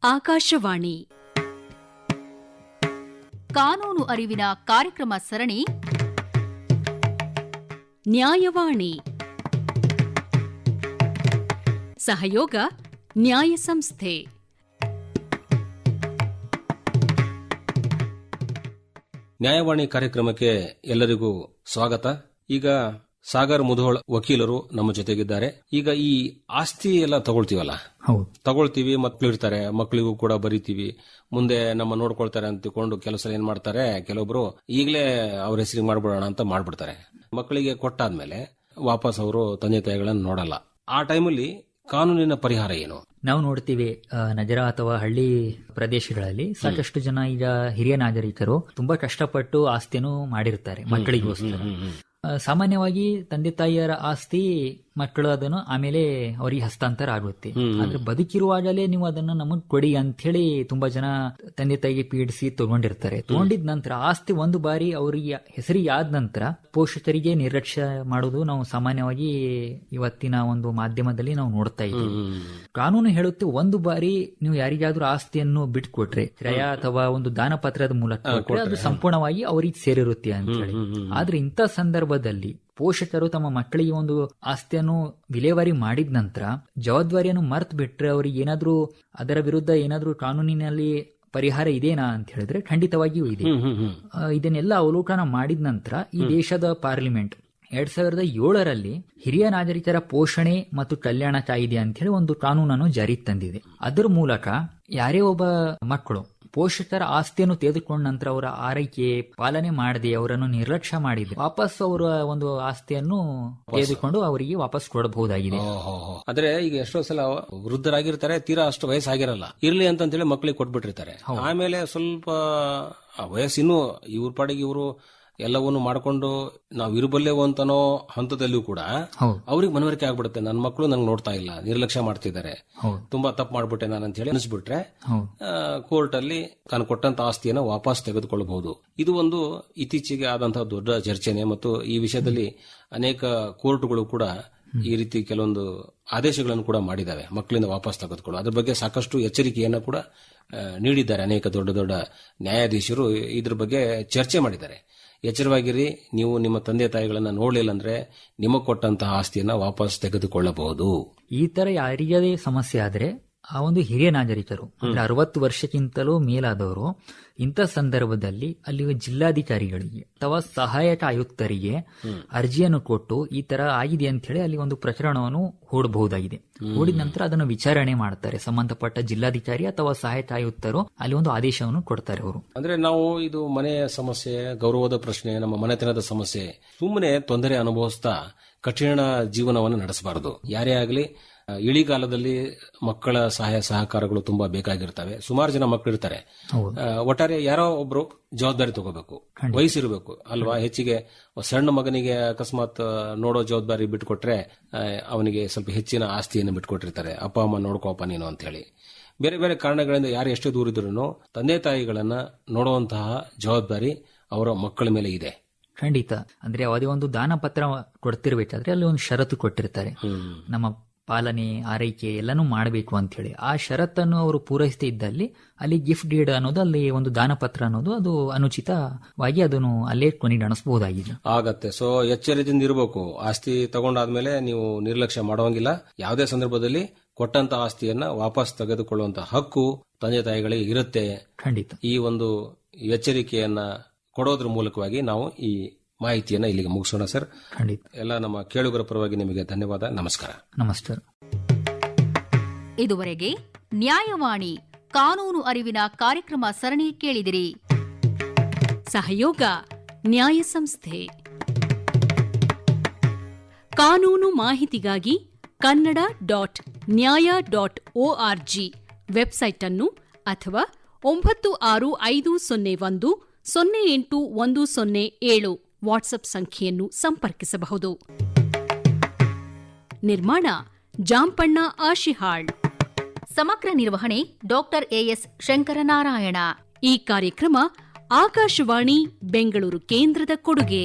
ಆಕಾಶವಾಣಿ ಕಾನೂನು ಅರಿವಿನ ಕಾರ್ಯಕ್ರಮ ಸರಣಿ ನ್ಯಾಯವಾಣಿ. ಸಹಯೋಗ ನ್ಯಾಯ ಸಂಸ್ಥೆ. ನ್ಯಾಯವಾಣಿ ಕಾರ್ಯಕ್ರಮಕ್ಕೆ ಎಲ್ಲರಿಗೂ ಸ್ವಾಗತ. ಈಗ ಸಾಗರ್ ಮುಧೋಳ್ ವಕೀಲರು ನಮ್ಮ ಜೊತೆಗಿದ್ದಾರೆ. ಈಗ ಈ ಆಸ್ತಿ ಎಲ್ಲ ತಗೊಳ್ತೀವಲ್ಲ, ತಗೊಳ್ತೀವಿ, ಮಕ್ಕಳು ಇರ್ತಾರೆ, ಮಕ್ಕಳಿಗೂ ಕೂಡ ಬರೀತೀವಿ, ಮುಂದೆ ನಮ್ಮ ನೋಡ್ಕೊಳ್ತಾರೆ ಅಂತಿಕೊಂಡು ಕೆಲಸ ಏನ್ ಮಾಡ್ತಾರೆ, ಕೆಲವೊಬ್ರು ಈಗಲೇ ಅವ್ರ ಹೆಸರಿಗೆ ಮಾಡ್ಬಿಡೋಣ ಅಂತ ಮಾಡ್ಬಿಡ್ತಾರೆ. ಮಕ್ಕಳಿಗೆ ಕೊಟ್ಟಾದ್ಮೇಲೆ ವಾಪಸ್ ಅವರು ತಂದೆ ತಾಯಿಗಳನ್ನ ನೋಡಲ್ಲ. ಆ ಟೈಮಲ್ಲಿ ಕಾನೂನಿನ ಪರಿಹಾರ ಏನು? ನಾವು ನೋಡ್ತೀವಿ ನಗರ ಅಥವಾ ಹಳ್ಳಿ ಪ್ರದೇಶಗಳಲ್ಲಿ ಸಾಕಷ್ಟು ಜನ ಈಗ ಹಿರಿಯ ನಾಗರಿಕರು ತುಂಬಾ ಕಷ್ಟಪಟ್ಟು ಆಸ್ತಿಯನ್ನು ಮಾಡಿರ್ತಾರೆ ಮಕ್ಕಳಿಗೋಸ್ಕರ. ಸಾಮಾನ್ಯವಾಗಿ ತಂದೆ ತಾಯಿಯರ ಆಸ್ತಿ ಮಕ್ಕಳು ಅದನ್ನು ಆಮೇಲೆ ಅವರಿಗೆ ಹಸ್ತಾಂತರ ಆಗುತ್ತೆ. ಆದ್ರೆ ಬದುಕಿರುವಾಗಲೇ ನೀವು ಅದನ್ನು ನಮಗ್ ಕೊಡಿ ಅಂತ ಹೇಳಿ ತುಂಬಾ ಜನ ತಂದೆ ತಾಯಿಗೆ ಪೀಡಿಸಿ ತಗೊಂಡಿರ್ತಾರೆ. ತಗೊಂಡಿದ ನಂತರ ಆಸ್ತಿ ಒಂದು ಬಾರಿ ಅವರಿಗೆ ಹೆಸರಿಗೆ ಆದ ನಂತರ ಪೋಷಕರಿಗೆ ನಿರ್ಲಕ್ಷ್ಯ ಮಾಡೋದು ನಾವು ಸಾಮಾನ್ಯವಾಗಿ ಇವತ್ತಿನ ಒಂದು ಮಾಧ್ಯಮದಲ್ಲಿ ನಾವು ನೋಡ್ತಾ ಇದ್ದೀವಿ. ಕಾನೂನು ಹೇಳುತ್ತೆ, ಒಂದು ಬಾರಿ ನೀವು ಯಾರಿಗಾದ್ರೂ ಆಸ್ತಿಯನ್ನು ಬಿಟ್ಕೊಟ್ರೆ, ಕ್ರಯ ಅಥವಾ ಒಂದು ದಾನ ಪತ್ರದ ಮೂಲಕ ಅದು ಸಂಪೂರ್ಣವಾಗಿ ಅವರಿಗೆ ಸೇರಿರುತ್ತೆ ಅಂತ ಹೇಳಿ. ಆದ್ರೆ ಇಂಥ ಸಂದರ್ಭದಲ್ಲಿ ಪೋಷಕರು ತಮ್ಮ ಮಕ್ಕಳಿಗೆ ಒಂದು ಆಸ್ತಿಯನ್ನು ವಿಲೇವಾರಿ ಮಾಡಿದ ನಂತರ ಜವಾಬ್ದಾರಿಯನ್ನು ಮರ್ತು ಬಿಟ್ರೆ ಅವರಿಗೆ ಏನಾದ್ರೂ ಅದರ ವಿರುದ್ಧ ಏನಾದ್ರೂ ಕಾನೂನಿನಲ್ಲಿ ಪರಿಹಾರ ಇದೆನಾ ಅಂತ ಹೇಳಿದ್ರೆ ಖಂಡಿತವಾಗಿಯೂ ಇದೆ. ಇದನ್ನೆಲ್ಲ ಅವಲೋಕನ ಮಾಡಿದ ನಂತರ ಈ ದೇಶದ ಪಾರ್ಲಿಮೆಂಟ್ 2007ರಲ್ಲಿ ಹಿರಿಯ ನಾಗರಿಕರ ಪೋಷಣೆ ಮತ್ತು ಕಲ್ಯಾಣ ಕಾಯ್ದೆ ಅಂತ ಹೇಳಿ ಒಂದು ಕಾನೂನನ್ನು ಜಾರಿಗೆ ತಂದಿದೆ. ಅದರ ಮೂಲಕ ಯಾರೇ ಒಬ್ಬ ಮಕ್ಕಳು ಪೋಷಕರ ಆಸ್ತಿಯನ್ನು ತೆಗೆದುಕೊಂಡ ನಂತರ ಅವರ ಆರೈಕೆ ಪಾಲನೆ ಮಾಡದೆ ಅವರನ್ನು ನಿರ್ಲಕ್ಷ್ಯ ಮಾಡಿದೆ, ವಾಪಸ್ ಅವರ ಒಂದು ಆಸ್ತಿಯನ್ನು ತೆಗೆದುಕೊಂಡು ಅವರಿಗೆ ವಾಪಸ್ ಕೊಡಬಹುದಾಗಿದೆ. ಆದ್ರೆ ಈಗ ಎಷ್ಟೋ ಸಲ ವೃದ್ಧರಾಗಿರ್ತಾರೆ, ತೀರಾ ಅಷ್ಟು ವಯಸ್ಸಾಗಿರಲ್ಲ, ಇರ್ಲಿ ಅಂತೇಳಿ ಮಕ್ಕಳಿಗೆ ಕೊಟ್ಬಿಟ್ಟಿರ್ತಾರೆ. ಆಮೇಲೆ ಸ್ವಲ್ಪ ವಯಸ್ಸಿನ್ನು ಇವ್ರ ಪಾಡಿಗೆ ಇವರು ಎಲ್ಲವನ್ನು ಮಾಡ್ಕೊಂಡು ನಾವು ಇರಬಲ್ಲೆವು ಅಂತನೋ ಹಂತದಲ್ಲಿಯೂ ಕೂಡ ಅವ್ರಿಗೆ ಮನವರಿಕೆ ಆಗ್ಬಿಡುತ್ತೆ, ನನ್ನ ಮಕ್ಕಳು ನಂಗೆ ನೋಡ್ತಾ ಇಲ್ಲ, ನಿರ್ಲಕ್ಷ್ಯ ಮಾಡ್ತಿದ್ದಾರೆ, ತುಂಬಾ ತಪ್ಪು ಮಾಡ್ಬಿಟ್ಟೆ ನಾನು ಅಂತ ಹೇಳಿ ಅನಿಸ್ಬಿಟ್ರೆ ಕೋರ್ಟ್ ಅಲ್ಲಿ ತಾನು ಕೊಟ್ಟಂತ ಆಸ್ತಿಯನ್ನು ವಾಪಸ್ ತೆಗೆದುಕೊಳ್ಳಬಹುದು. ಇದು ಒಂದು ಇತ್ತೀಚೆಗೆ ಆದಂತಹ ದೊಡ್ಡ ಚರ್ಚೆನೆ. ಮತ್ತು ಈ ವಿಷಯದಲ್ಲಿ ಅನೇಕ ಕೋರ್ಟ್ಗಳು ಕೂಡ ಈ ರೀತಿ ಕೆಲವೊಂದು ಆದೇಶಗಳನ್ನು ಕೂಡ ಮಾಡಿದ್ದಾವೆ, ಮಕ್ಕಳಿಂದ ವಾಪಸ್ ತೆಗೆದುಕೊಳ್ಳೋ ಅದ್ರ ಬಗ್ಗೆ ಸಾಕಷ್ಟು ಎಚ್ಚರಿಕೆಯನ್ನು ಕೂಡ ನೀಡಿದ್ದಾರೆ. ಅನೇಕ ದೊಡ್ಡ ದೊಡ್ಡ ನ್ಯಾಯಾಧೀಶರು ಇದ್ರ ಬಗ್ಗೆ ಚರ್ಚೆ ಮಾಡಿದ್ದಾರೆ. ಎಚ್ಚರವಾಗಿರಿ, ನೀವು ನಿಮ್ಮ ತಂದೆ ತಾಯಿಗಳನ್ನ ನೋಡ್ಲಿಲ್ಲ ಅಂದ್ರೆ ನಿಮಗೆ ಕೊಟ್ಟಂತಹ ಆಸ್ತಿಯನ್ನ ವಾಪಸ್ ತೆಗೆದುಕೊಳ್ಳಬಹುದು. ಈ ತರ ಯಾರಿಗದೇ ಸಮಸ್ಯೆ ಆದ್ರೆ ಆ ಒಂದು ಹಿರಿಯ ನಾಗರಿಕರು ಅಂದ್ರೆ 60 ವರ್ಷಕ್ಕಿಂತಲೂ ಮೇಲಾದವರು ಇಂಥ ಸಂದರ್ಭದಲ್ಲಿ ಅಲ್ಲಿ ಜಿಲ್ಲಾಧಿಕಾರಿಗಳಿಗೆ ಅಥವಾ ಸಹಾಯಕ ಆಯುಕ್ತರಿಗೆ ಅರ್ಜಿಯನ್ನು ಕೊಟ್ಟು ಈ ತರ ಆಗಿದೆ ಅಂತ ಹೇಳಿ ಅಲ್ಲಿ ಒಂದು ಪ್ರಕರಣವನ್ನು ಹೂಡಬಹುದಾಗಿದೆ. ಹೂಡಿದ ನಂತರ ಅದನ್ನು ವಿಚಾರಣೆ ಮಾಡ್ತಾರೆ ಸಂಬಂಧಪಟ್ಟ ಜಿಲ್ಲಾಧಿಕಾರಿ ಅಥವಾ ಸಹಾಯಕ ಆಯುಕ್ತರು. ಅಲ್ಲಿ ಒಂದು ಆದೇಶವನ್ನು ಕೊಡ್ತಾರೆ ಅವರು. ಅಂದ್ರೆ ನಾವು ಇದು ಮನೆಯ ಸಮಸ್ಯೆ, ಗೌರವದ ಪ್ರಶ್ನೆ, ನಮ್ಮ ಮನೆತನದ ಸಮಸ್ಯೆ, ಸುಮ್ಮನೆ ತೊಂದರೆ ಅನುಭವಿಸ್ತಾ ಕಠಿಣ ಜೀವನವನ್ನು ನಡೆಸಬಾರದು. ಯಾರೇ ಆಗಲಿ ಇಳಿಗಾಲದಲ್ಲಿ ಮಕ್ಕಳ ಸಹಾಯ ಸಹಕಾರಗಳು ತುಂಬಾ ಬೇಕಾಗಿರ್ತವೆ. ಸುಮಾರು ಜನ ಮಕ್ಕಳು ಇರ್ತಾರೆ, ಒಟ್ಟಾರೆ ಯಾರೋ ಒಬ್ರು ಜವಾಬ್ದಾರಿ ತಗೋಬೇಕು, ವಹಿಸಿರ್ಬೇಕು ಅಲ್ವಾ. ಹೆಚ್ಚಿಗೆ ಸಣ್ಣ ಮಗನಿಗೆ ಅಕಸ್ಮಾತ್ ನೋಡೋ ಜವಾಬ್ದಾರಿ ಬಿಟ್ಕೊಟ್ರೆ ಅವನಿಗೆ ಸ್ವಲ್ಪ ಹೆಚ್ಚಿನ ಆಸ್ತಿಯನ್ನು ಬಿಟ್ಕೊಟ್ಟಿರ್ತಾರೆ, ಅಪ್ಪ ಅಮ್ಮ ನೋಡ್ಕೋಪ್ಪ ನೀನು ಅಂತ ಹೇಳಿ. ಬೇರೆ ಬೇರೆ ಕಾರಣಗಳಿಂದ ಯಾರು ಎಷ್ಟೇ ದೂರ ಇದ್ರೂ ತಂದೆ ತಾಯಿಗಳನ್ನ ನೋಡುವಂತಹ ಜವಾಬ್ದಾರಿ ಅವರ ಮಕ್ಕಳ ಮೇಲೆ ಇದೆ. ಖಂಡಿತ. ಅಂದ್ರೆ ಅದೇ ಒಂದು ದಾನ ಪತ್ರ ಕೊಡ್ತಿರ್ಬೇಕಾದ್ರೆ ಅಲ್ಲಿ ಒಂದು ಷರತ್ತು ಕೊಟ್ಟಿರ್ತಾರೆ, ನಮ್ಮ ಪಾಲನೆ ಆರೈಕೆ ಎಲ್ಲಾನು ಮಾಡಬೇಕು ಅಂತ ಹೇಳಿ. ಆ ಷರತ್ತನ್ನು ಅವರು ಪೂರೈಸದೇ ಇದ್ದಲ್ಲಿ ಅಲ್ಲಿ ಗಿಫ್ಟ್ ಡೀಡ್ ಅನ್ನೋದು, ಅಲ್ಲಿ ಒಂದು ದಾನ ಪತ್ರ ಅನ್ನೋದು ಅದು ಅನುಚಿತವಾಗಿ ಅದನ್ನು ಅಲ್ಲೇ ಕೊನೆಗಾಣಿಸಬಹುದಾಗಿದೆ ಆಗತ್ತೆ. ಸೊ ಎಚ್ಚರಿಕೆಯಿಂದ ಇರಬೇಕು. ಆಸ್ತಿ ತಗೊಂಡಾದ್ಮೇಲೆ ನೀವು ನಿರ್ಲಕ್ಷ್ಯ ಮಾಡುವಂಗಿಲ್ಲ. ಯಾವುದೇ ಸಂದರ್ಭದಲ್ಲಿ ಕೊಟ್ಟಂತ ಆಸ್ತಿಯನ್ನ ವಾಪಸ್ ತೆಗೆದುಕೊಳ್ಳುವಂತ ಹಕ್ಕು ತಂದೆ ತಾಯಿಗಳಿಗೆ ಇರುತ್ತೆ. ಖಂಡಿತ. ಈ ಒಂದು ಎಚ್ಚರಿಕೆಯನ್ನ ಕೊಡೋದ್ರ ಮೂಲಕವಾಗಿ ನಾವು ಈ ಮಾಹಿತಿಯನ್ನ ಇಲ್ಲಿಗೆ ಮುಗಿಸೋಣ ಸರ್. ಖಂಡಿತ. ಎಲ್ಲ ನಮ್ಮ ಕೇಳುಗರ ಪರವಾಗಿ ನಿಮಗೆ ಧನ್ಯವಾದ. ನಮಸ್ಕಾರ. ನಮಸ್ಕಾರ. ಇದುವರೆಗೆ ನ್ಯಾಯವಾಣಿ ಕಾನೂನು ಅರಿವಿನ ಕಾರ್ಯಕ್ರಮ ಸರಣಿ ಕೇಳಿದಿರಿ. ಸಹಯೋಗ ನ್ಯಾಯ ಸಂಸ್ಥೆ. ಕಾನೂನು ಮಾಹಿತಿಗಾಗಿ kannada.nya.org ವೆಬ್ಸೈಟ್ ಅನ್ನು ಅಥವಾ 9501081007 ವಾಟ್ಸ್ಆಪ್ ಸಂಖ್ಯೆಯನ್ನು ಸಂಪರ್ಕಿಸಬಹುದು. ನಿರ್ಮಾಣ ಜಾಂಪಣ್ಣ ಆಶಿಹಾಳ್. ಸಮಗ್ರ ನಿರ್ವಹಣೆ ಡಾಕ್ಟರ್ ಎಎಸ್ ಶಂಕರನಾರಾಯಣ. ಈ ಕಾರ್ಯಕ್ರಮ ಆಕಾಶವಾಣಿ ಬೆಂಗಳೂರು ಕೇಂದ್ರದ ಕೊಡುಗೆ.